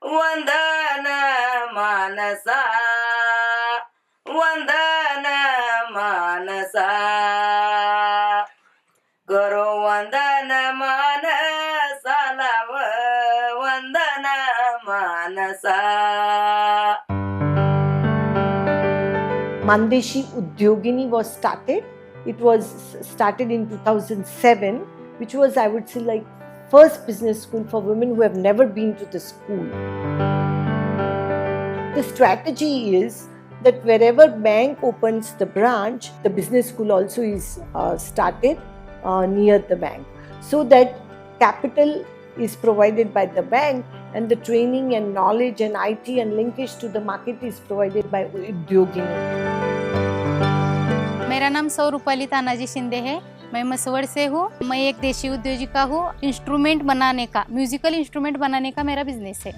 वंदन मानसा वंदन मानसा करो वंदन मानसाला वंदन मानसा. Mandeshi Udyogini was started. It was started in 2007, which was, I would say, like first business school for women who have never been to the school. The strategy is that wherever bank opens the branch, the business school also is started near the bank, so that capital is provided by the bank and the training and knowledge and IT and linkage to the market is provided by Udyogini. मेरा नाम सौ रूपाली तानाजी शिंदे है. मैं मसवड़ से हूँ. मैं एक देशी उद्योजिका हूँ. इंस्ट्रूमेंट बनाने का, म्यूजिकल इंस्ट्रूमेंट बनाने का मेरा बिजनेस है.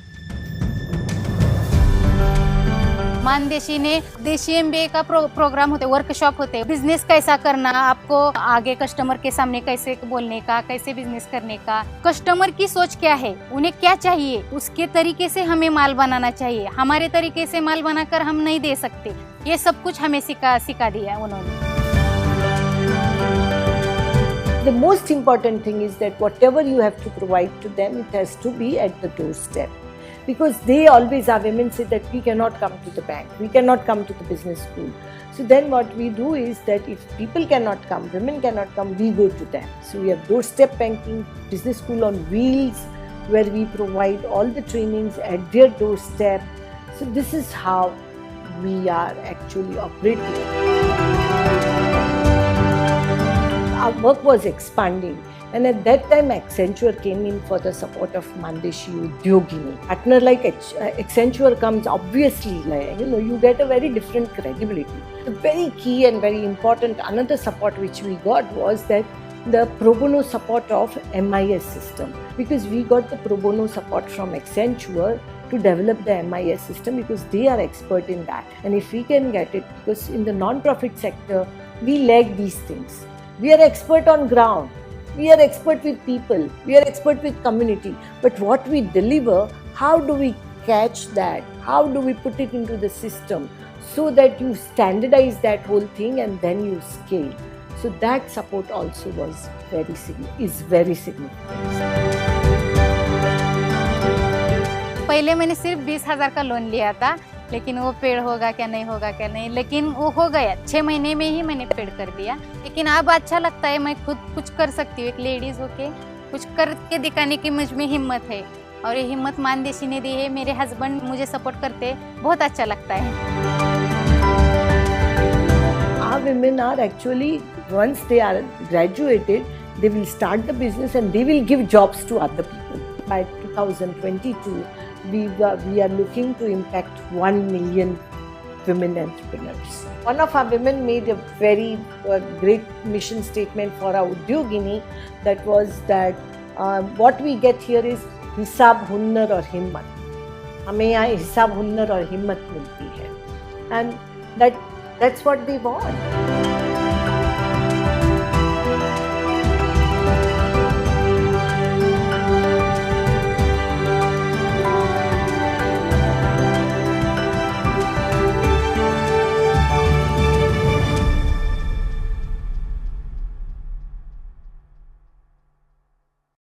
मानदेशी ने देशी MBA का प्रोग्राम होते, वर्कशॉप होते. बिजनेस कैसा करना, आपको आगे कस्टमर के सामने कैसे बोलने का, कैसे बिजनेस करने का, कस्टमर की सोच क्या है, उन्हें क्या चाहिए, उसके तरीके से हमें माल बनाना चाहिए. हमारे तरीके से माल बनाकर हम नहीं दे सकते. ये सब कुछ हमें सिखा दिया उन्होंने. The most important thing is that whatever you have to provide to them, it has to be at the doorstep. Because they always, our women say that we cannot come to the bank, we cannot come to the business school. So then what we do is that if people cannot come, women cannot come, we go to them. So we have doorstep banking, business school on wheels, where we provide all the trainings at their doorstep. So this is how we are actually operating. Our work was expanding, and at that time Accenture came in for the support of Mandeshi Udyogini. Partner like Accenture comes, obviously, like, you get a very different credibility. The very key and very important another support which we got was that the pro bono support of MIS system, because we got the pro bono support from Accenture to develop the MIS system, because they are expert in that. And if we can get it, because in the non-profit sector we lack these things. We are expert on ground, we are expert with people, we are expert with community, but what we deliver, how do we catch that, how do we put it into the system so that you standardize that whole thing and then you scale. So that support also is very significant. पहले मैंने सिर्फ 20,000 का loan लिया था, लेकिन वो पेड़ होगा क्या नहीं होगा क्या नहीं, लेकिन वो हो गया. 6 महीने में ही मैंने पेड़ कर दिया. लेकिन अब अच्छा लगता है, मैं खुद कुछ कर सकती हूँ. एक लेडीज होके कुछ करके दिखाने की मुझ में हिम्मत है, और ये हिम्मत मानदेशी ने दी है. मेरे हस्बैंड मुझे सपोर्ट करते, बहुत अच्छा लगता है. Our women are actually, once they are graduated, they will start the business and they will give jobs to other people. By 2022, we are looking to impact 1 million women entrepreneurs. One of our women made a very great mission statement for our Udyogini, that was that what we get here is हिसाब हुन्नर और हिम्मत. हमें यहाँ हिसाब हुन्नर और हिम्मत मिलती है, and that's what they want.